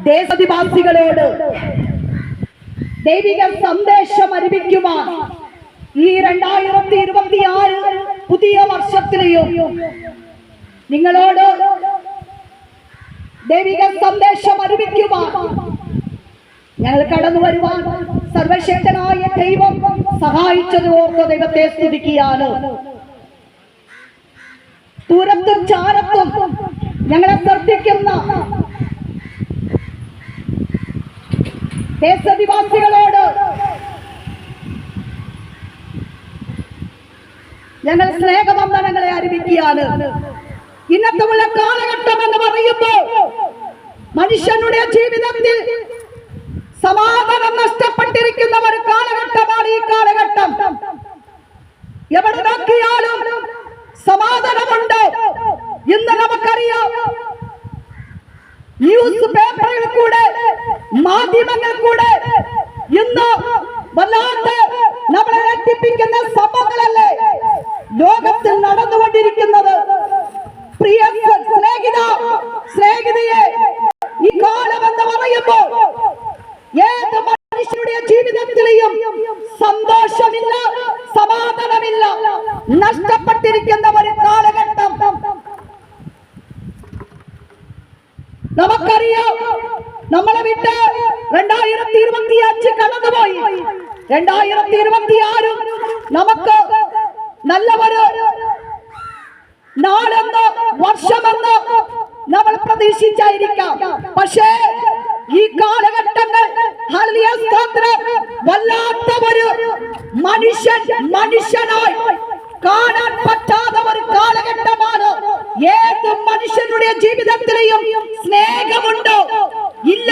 ദേശവാസികളോട് ദൈവിക സന്ദേശം അറിയിക്കുവാൻ ഈ 2026 പുതിയ വർഷത്തിലെയും നിങ്ങളോട് ദൈവിക സന്ദേശം അറിയിക്കുവാൻ ഞങ്ങൾ കടന്നു വരുവാൻ സർവശക്തനായ ദൈവം സഹായിച്ചത് ഓർത്ത് ദൈവത്തെ സ്തുതിക്കുകയാണ്. ദൂരത്തും ചാരത്തും ഞങ്ങളെ ശ്രദ്ധിക്കുന്ന ദേശനിവാസികളോട് ഞങ്ങൾ സ്നേഹവന്ദനങ്ങളെ അറിയിക്കുകയാണ്. ഇന്നത്തെ ഉള്ള കാലഘട്ടം എന്ന് പറയുമ്പോൾ മനുഷ്യനുടെ ജീവിതത്തിൽ സമാധാനം നഷ്ടപ്പെട്ടിരിക്കുന്ന ഒരു കാലഘട്ടമാണ് ഈ കാലഘട്ടം. എവിടെ നോക്കിയാലും സമാധാനമുണ്ട്. ഇന്ന് നമുക്കറിയാം, ന്യൂസ് പേപ്പറുകളിൽ കൂടെ മാധ്യമങ്ങളിൽ കൂടെ ഇന്ന് വല്ലാത്ത നമ്മളെ രക്ഷിപ്പിക്കുന്ന സംഭവങ്ങളല്ലേ ലോകത്തിൽ നടന്നുകൊണ്ടിരിക്കുന്നത്. പ്രിയ സ്നേഹിതയെ, ഈ കാലം എന്ന് പറയുമ്പോൾ ഏത് മനുഷ്യരുടെ ജീവിതത്തിലെയും സന്തോഷമില്ല, സമാധാനമില്ല, നഷ്ടപ്പെട്ടിരിക്കുന്ന ഒരു കാലഘട്ടം. നമുക്കറിയാം, നമ്മളെ വിട്ട് 2025 കടന്നുപോയി. 2026 നമുക്ക് നല്ല ഒരു നാളെന്നോ വർഷമെന്നോ നമ്മൾ പ്രതീക്ഷിച്ചായിരിക്കാം. പക്ഷേ ഈ കാലഘട്ടങ്ങൾ വല്ലാത്ത ഒരു മനുഷ്യനായി കാണാൻ പറ്റാത്ത ഒരു കാലഘട്ടമാണ്. ഏത് മനുഷ്യനുടെ ജീവിതത്തിലെയും സ്നേഹമുണ്ടോ? ഇല്ല.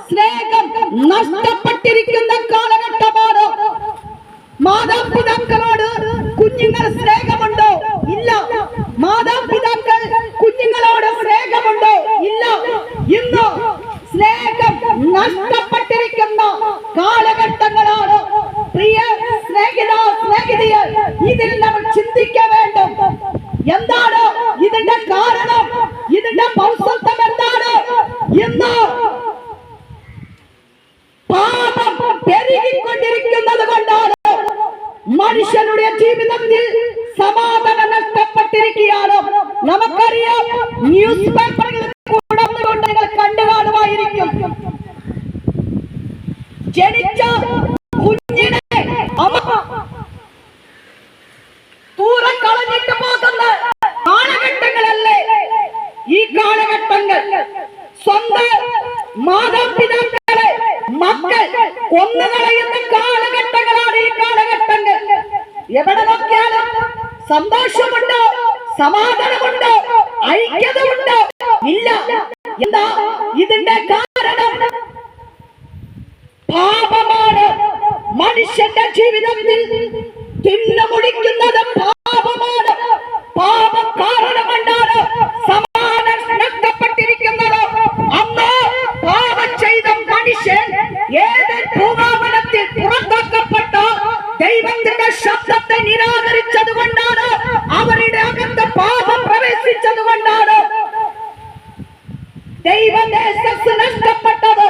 സ്നേഹം നഷ്ടപ്പെട്ടിരിക്കുന്ന കാലഘട്ടമാണ്. മാതാപിതാക്കളോട് കുഞ്ഞുങ്ങൾ സ്നേഹമുണ്ടോ? ഇല്ല. മാതാപിതാക്കൾ കുഞ്ഞുങ്ങളോട് സ്നേഹമുണ്ടോ? ഇല്ല. ഇന്ന് സ്നേഹം നഷ്ടപ്പെട്ടിരിക്കുന്ന കാലഘട്ടങ്ങളാണ്. പ്രിയ സ്നേഹിതയെ, ഇതിൽ നമ്മൾ ചിന്തിക്കാൻ വേണ്ടും. എന്താണ് ഇതിന്റെ കാരണം? ഇതിന്റെ ഭൗതികം എന്താണ്? ഇന്ന് പാപം പെരുകിക്കൊണ്ടിരിക്കുന്നത് കൊണ്ടാണ് മനുഷ്യരുടെ ജീവിതത്തിൽ സമാധാനം നഷ്ടപ്പെട്ടിരിക്കുകയാണ്. നമുക്കറിയാം, ന്യൂസ് പേപ്പറുകളിൽ കൂടെ നിങ്ങൾ കണ്ടു കാണുമായിരിക്കും. ജനിച്ച കുഞ്ഞിനെ അമ്മ ദൂരെ കളഞ്ഞിട്ട് പോകുന്ന കാലഘട്ടങ്ങളല്ലേ ഈ കാലഘട്ടങ്ങൾ. സ്വന്തം മാതാപിതാക്കളെ മക്കൾ കൊന്നുകളയുന്ന കാലഘട്ടങ്ങളാണ് ഈ കാലഘട്ടങ്ങൾ. എവിടെ നോക്കിയാലും സന്തോഷമുണ്ടോ? സമാധാനമുണ്ടോ? ഐക്യതയുണ്ടോ? ഇല്ല. എന്താ ഇതിന്റെ കാരണം? പാപമാണ്. മനുഷ്യന്റെ ജീവിതത്തിൽ തിന്നുമുടിക്കുന്നത് പാപമാണ്. പാപം കാരണം കൊണ്ടാണ് സമാധാനം നഷ്ടപ്പെട്ടിരിക്കുന്നത്. അന്ന് പാപം ചെയ്ത മനുഷ്യൻ ഏത് ഭൂമാവനത്തിൽ പുറത്താക്കപ്പെട്ട ദൈവത്തിന്റെ ശബ്ദത്തെ നിരാകരിച്ചത് കൊണ്ടാണ്, അവരുടെ അകത്ത് പാപം പ്രവേശിച്ചത് കൊണ്ടാണ് ദൈവദേശത്ത് നഷ്ടപ്പെട്ടത്,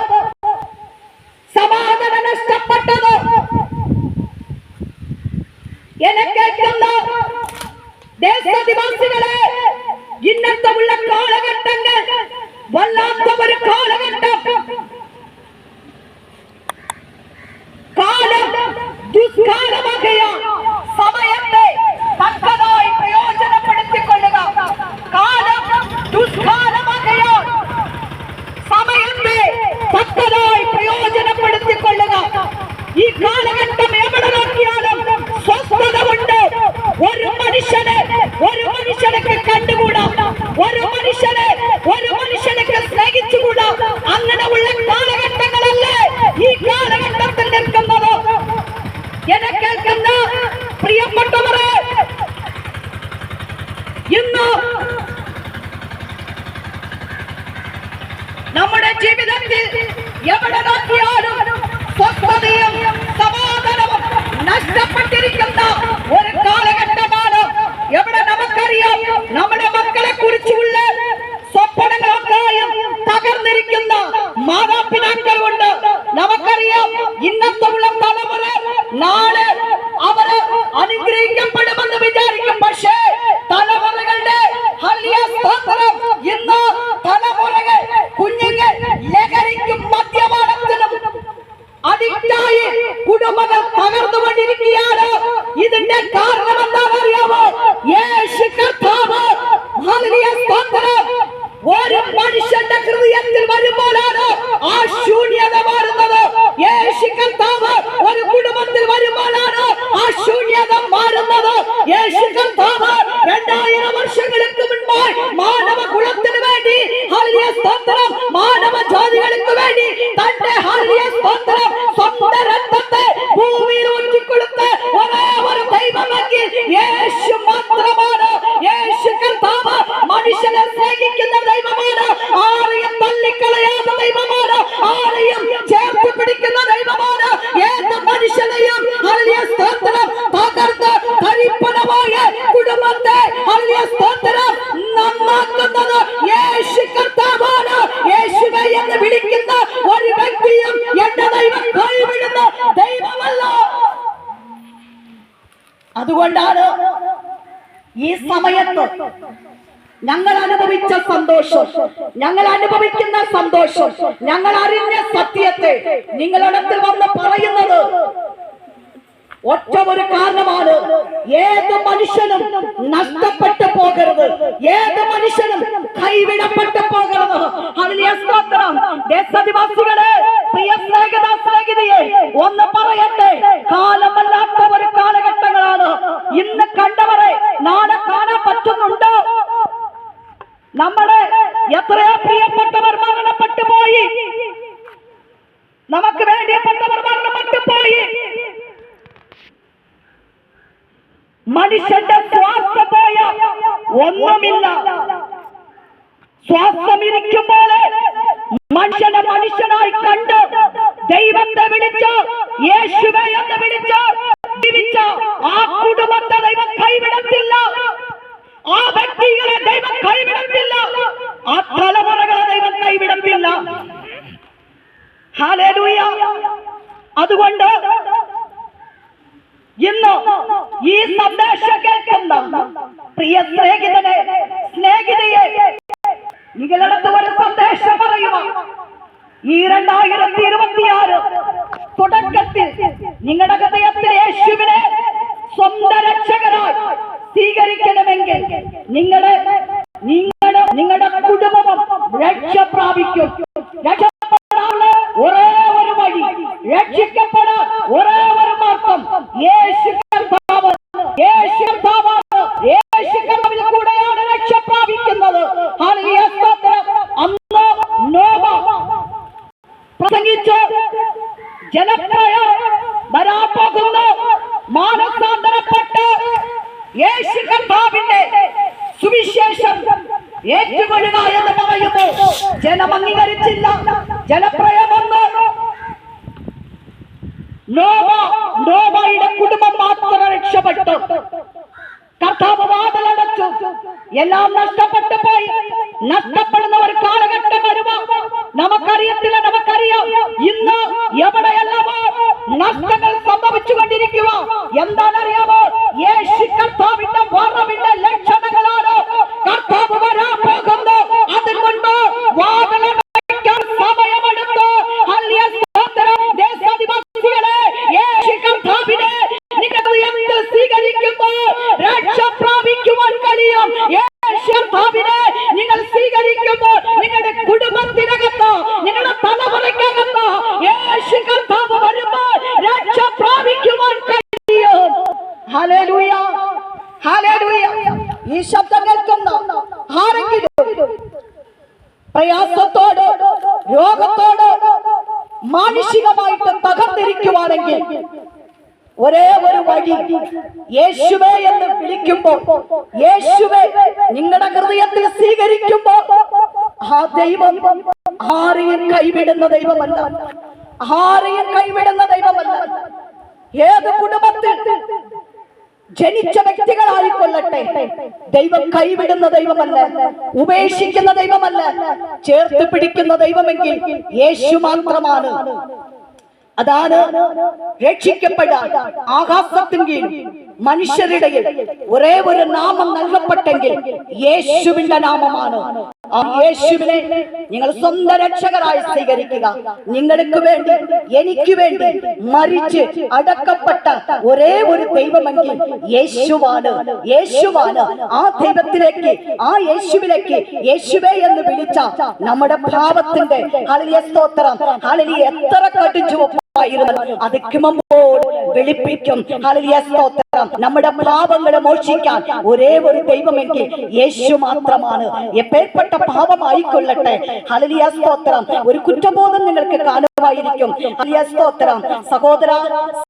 സമാധാനം നഷ്ടപ്പെട്ടത്. എന്നെ കേൾക്കുന്ന ദേശനിവാസികളെ, ഇന്നത്തെ ഉള്ള കാലഘട്ടങ്ങൾ വല്ലാത്ത ഒരു കാലഘട്ടം. കാലം ദുഷ്കാലമാകയാൽ സമയത്തെ തക്കതായി പ്രയോജനപ്പെടുത്തിക്കൊള്ളുക. കാലം ദുഷ്കാലമാകയാൽ സമയത്തെ തക്കതായി പ്രയോജനപ്പെടുത്തിക്കൊള്ളുക. ഈ കാലഘട്ടം എവിടെ നോക്കിയാലും സ്വസ്ഥത ഉണ്ട്. ഒരു മനുഷ്യനെ കണ്ടുകൂടാ, ഒരു മനുഷ്യനെ സ്നേഹിച്ചുകൂടാ. അങ്ങനെ ഉള്ള കാലഘട്ടങ്ങളല്ലേ ഈ കാലഘട്ടത്തിൽ നിൽക്കുന്നത്. എന്നെ കേൾക്കുന്ന പ്രിയപ്പെട്ടവരെ, ഇന്ന് നമ്മുടെ ജീവിതത്തിൽ എവിടെ നോക്കിയാലും സ്വസ്ഥതയും സമാധാനവും നഷ്ടപ്പെട്ടിരിക്കുന്ന ഒരു കാലഘട്ടമാണ്. എവിടെ നമുക്കറിയാം, നമ്മുടെ മക്കളെ കുറിച്ചുള്ള സ്വപ്നങ്ങളൊക്കെയും തകർന്നിരിക്കുന്ന നടന്നുകൊണ്ടിരിക്കുകയാണ്. ഇതിന്റെ കാരണം എന്താണെന്നറിയാമോ? യേശു കർത്താവ് ഹല്ലേലൂയ സ്തോത്രം ഒരു മനുഷ്യന്റെ ഹൃദയത്തിൽ വരുമ്പോഴാണ് ആ ശൂന്യത മാറുന്നത്. യേശു കർത്താവ് ഒരു കുടുംബത്തിൽ വരുമ്പോഴാണ് ആ ശൂന്യത മാറുന്നത്. യേശു കർത്താവ് 2000 വർഷങ്ങൾക്ക് മുൻപായി മാനവ കുലത്തിന് വേണ്ടി ഹല്ലേലൂയ സ്തോത്രം മാനവ ജാതികൾക്ക് വേണ്ടി തന്റെ ഹല്ലേലൂയ സ്തോത്രം സ്വന്തം രക്തത്തെ ഭൂമിയിൽ ഊറ്റിക്കൊടുത്ത ഒരേ ഒരു ദൈവമെങ്കിൽ യേശു മാത്രമാണ്. യേശു കർത്താവ് മനുഷ്യനെ സ്നേഹിക്കുന്ന ദൈവമാണ്. ആരെയും തള്ളിക്കളയാത്ത ദൈവമാണ്. ആരെയും ചേർത്ത് പിടിക്കുന്ന ദൈവമാണ്. ഏത് മനുഷ്യനെയും ഹല്ലേലൂയ സ്തോത്രം തകർത്ത് തരിപ്പണമായ കുടുംബത്തെ ഹല്ലേലൂയ സ്തോത്രം നന്നാക്കുന്നത് യേശു കർത്താവാണ്. യേശുവേ എന്ന് വിളിക്കുന്ന ഒരു വ്യക്തിയും എന്റെ ദൈവം കൈവിടുന്ന ദൈവമല്ല. അതുകൊണ്ടാണ് ഈ സമയത്ത് ഞങ്ങൾ അനുഭവിച്ച സന്തോഷം, ഞങ്ങൾ അനുഭവിക്കുന്ന സന്തോഷം, ഞങ്ങൾ അറിഞ്ഞ സത്യത്തെ നിങ്ങളടുത്ത് വന്ന് പറയുന്നത് ഒറ്റ ഒരു കാരണമാണ്. ഏത് മനുഷ്യനും നഷ്ടപ്പെട്ടു പോകരുത്. ഏത് മനുഷ്യനും കൈവിടപ്പെട്ടു പോകരുത്. ഹല്ലേലൂയ സ്തോത്രം. ദേശാദിവാസികളെ, പ്രിയ സ്നേഹിത സ്നേഹിതയെ, ഒന്ന് പറയട്ടെ, കാലമല്ലാത്ത ഒരു കാലഘട്ടങ്ങളാണ്. ഇന്ന് കണ്ടവരെ നാളെ കാണാൻ പറ്റുന്നുണ്ടോ? നമ്മുടെ എത്രയോ പ്രിയപ്പെട്ടവർ മരണപ്പെട്ടു പോയി. നമുക്ക് വേണ്ടിയപ്പെട്ടവർ മരണപ്പെട്ടു പോയി. മനുഷ്യന്റെ ശ്വാസം പോയ ഒന്നുമില്ല. ശ്വാസം ഇരിക്കുമ്പോൾ മനുഷ്യനെ മനുഷ്യനായി കണ്ട് ദൈവത്തെ വിളിച്ച് യേശുവേ എന്ന് വിളിച്ച് ജീവിച്ച ആ കുടുംബത്തെ ദൈവം കൈവിടത്തില്ല. ആ വ്യക്തികളെ ദൈവം കൈവിടത്തില്ല. ആ തലമുറകളെ ദൈവം കൈവിടത്തില്ല. ഹല്ലേലൂയ. അതുകൊണ്ട് ഇന്ന് ഈ സന്ദേശം കേൾക്കുന്ന പ്രിയ സ്നേഹിതനെ, സ്നേഹിതയെ, നിങ്ങളടുത്ത് ഒരു സന്ദേശം പറയുക. ഈ 2026 തുടക്കത്തിൽ നിങ്ങളുടെ ഹൃദയത്തിൽ യേശുവിനെ സ്വന്തം രക്ഷകനായി സ്വീകരിക്കണമെങ്കിൽ നിങ്ങളുടെ കുടുംബം രക്ഷ പ്രാപിക്കും. രക്ഷപ്പെടാനുള്ള ഒരേ ഒരു വഴി, രക്ഷിക്കപ്പെടാൻ ഒരേ ഒരു മാർഗം യേശു കർത്താവ്. യേശു കർത്താവാണ്. യേശു കർത്താവിൽ കൂടെയാണ് രക്ഷ പ്രാപിക്കുന്നത്. ഹല്ലേലൂയ സ്തോത്രം. അന്ന് നോവ പ്രസംഗിച്ച് ജനപ്രയം വരാൻ പോകുന്നു. മാനസാന്തരപ്പെട്ട് യേശു കർത്താവിന്റെ സുവിശേഷം ഏറ്റുകൊള്ളുക എന്ന് പറയുന്നു. ജനം അംഗീകരിച്ചില്ല. ജനപ്രയം വന്നു. നോവയുടെ കുടുംബം മാത്രം രക്ഷപ്പെട്ടു. കർത്താവ് വാതിലടച്ചു. എല്ലാം നഷ്ടപ്പെട്ടു പോയി. നഷ്ടപ്പെടുന്ന ഒരു കാലഘട്ടം വരുമോ? നമുക്കറിയത്തില്ല. നമുക്കറിയാം ഇന്ന് എവിടെയെല്ലാമോ നഷ്ടങ്ങൾ സംഭവിച്ചുകൊണ്ടിരിക്കുക. എന്താണെന്നറിയാമോ? യേശു കർത്താവിന്റെ വരവിന്റെ ലക്ഷണങ്ങളാണ്. കർത്താവ് വരാൻ പോകുന്നു. അതുകൊണ്ട് വാതിലടയ്ക്കാൻ സമയമെടുത്തു. ഹല്ലേലൂയ സ്തോത്രം. ദേശാദിവാസികളെ, യേശു കർത്താവിനെ നിങ്ങളുടെ സ്വീകരിക്കുമ്പോൾ രക്ഷ പ്രാപിക്കുവാൻ കഴിയും. യേശു കർത്താവിനെ നിങ്ങൾ സ്വീകരിക്കുമ്പോൾ നിങ്ങളുടെ കുടുംബത്തിനകത്ത്, നിങ്ങളുടെ തലമുറയ്ക്കകത്ത് യേശു കർത്താവ് വരുമ്പോൾ രക്ഷ പ്രാപിക്കുവാൻ കഴിയും. Hallelujah, hallelujah. ഈ ശബ്ദം കേൾക്കുന്ന ആരെങ്കിലും പ്രയാസത്തോട്, രോഗത്തോട് മാനുഷികമായിട്ട് തകർന്നിരിക്കുവാണെങ്കിൽ ഒരേ ഒരു വഴി, യേശുവേ എന്ന് വിളിക്കുമ്പോൾ, യേശുവേ നിങ്ങളുടെ ഹൃദയത്തിൽ സ്വീകരിക്കുമ്പോൾ ആ ദൈവം ആരെയും കൈവിടുന്ന ദൈവമല്ല. ആരെയും കൈവിടുന്ന ദൈവമല്ല. ഏത് കുടുംബത്തിൽ ജനിച്ച വ്യക്തികളായിക്കൊള്ളട്ടെ, ദൈവം കൈവിടുന്ന ദൈവമല്ല, ഉപേക്ഷിക്കുന്ന ദൈവമല്ല, ചേർത്ത് പിടിക്കുന്ന ദൈവമെങ്കിൽ യേശു മാത്രമാണ്. അതാണ് രക്ഷിക്കപ്പെടാൻ ആകാശത്തിൻ മനുഷ്യരുടെ ഒരേ ഒരു നാമം നൽകപ്പെട്ടെങ്കിൽ യേശുവിന്റെ നാമമാണ്. ആ യേശുവിനെ നിങ്ങൾ സ്വന്തം രക്ഷകരായി സ്വീകരിക്കുക. നിങ്ങൾക്ക് വേണ്ടി എനിക്ക് വേണ്ടി മരിച്ച് അടക്കപ്പെട്ട ഒരേ ഒരു ദൈവമെങ്കിൽ യേശുവാണ്. യേശുവാണ്. ആ ദൈവത്തിലേക്ക്, ആ യേശുവിലേക്ക് യേശുവേ എന്ന് വിളിച്ച നമ്മുടെ പാപത്തിന്റെ ഹല്ലേലൂയ സ്തോത്രം, ഹല്ലേലൂയ എത്ര കടുഞ്ചുവപ്പായിരുന്നു അത് കിമമ്പോൾ വെളുപ്പിക്കും. ഹല്ലേലൂയ സ്തോത്രം. നമ്മുടെ പാപങ്ങളെ മോചിക്കാൻ ഒരേ ഒരു ദൈവമെങ്കിൽ യേശു മാത്രമാണ്. എപ്പേർപ്പെട്ട പാപമായിക്കൊള്ളട്ടെ, ഹല്ലേലൂയ സ്തോത്രം, ഒരു കുറ്റബോധം നിങ്ങൾക്ക് കാണുമായിരിക്കും. ഹല്ലേലൂയ സ്തോത്രം. സഹോദര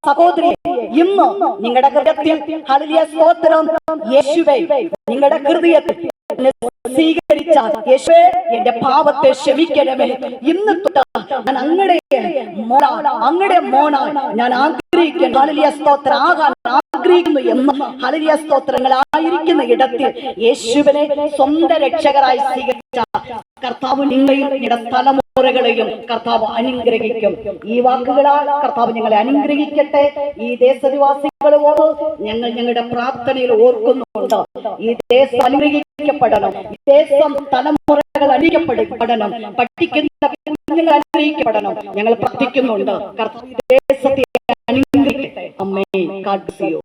സഹോദരി, ഇന്ന് നിങ്ങളുടെ ഹൃദയത്തിൽ ഹല്ലേലൂയ സ്തോത്രം യേശുവേ നിങ്ങളുടെ ഹൃദയത്തിൽ സ്വീകരിച്ച യേശുവേ എന്റെ പാപത്തെ ക്ഷമിക്കണമേ, ഇന്ന് തൊട്ട് ഞാൻ അങ്ങയുടെ മോനാണ് ഞാൻ ആഗ്രഹിക്കുന്നു, ഹല്ലേലൂയ സ്തോത്രം ആകാൻ ആഗ്രഹിക്കുന്നു എന്ന് ഹല്ലേലൂയ സ്തോത്രങ്ങളായിരിക്കുന്ന ഇടത്തിൽ യേശുവിനെ സ്വന്തം രക്ഷകരായി സ്വീകരിച്ച കർത്താവ് നിങ്ങളെയും നിങ്ങളുടെ തലമുറകളെയും കർത്താവ് അനുഗ്രഹിക്കും. ഈ വാക്കുകളാൽ കർത്താവ് ഞങ്ങളെ അനുഗ്രഹിക്കട്ടെ. ഈ ദേശനിവാസികൾ ഞങ്ങൾ ഞങ്ങളുടെ പ്രാർത്ഥനയിൽ ഓർക്കുന്നുണ്ട്. ഈ ദേശം അനുഗ്രഹിക്കപ്പെടണം, ഈ ദേശം തലമുറകൾ അനുഗ്രഹിക്കപ്പെടണം, പഠിക്കുന്ന കുഞ്ഞുങ്ങൾ അനുഗ്രഹിക്കപ്പെടണം. ഞങ്ങൾ പ്രാർത്ഥിക്കുന്നുണ്ട്. കർത്താവ് ദേശത്തെ അനുഗ്രഹിക്കട്ടെ. അമ്മേ, ഗോഡ് ബ്ലെസ് യു.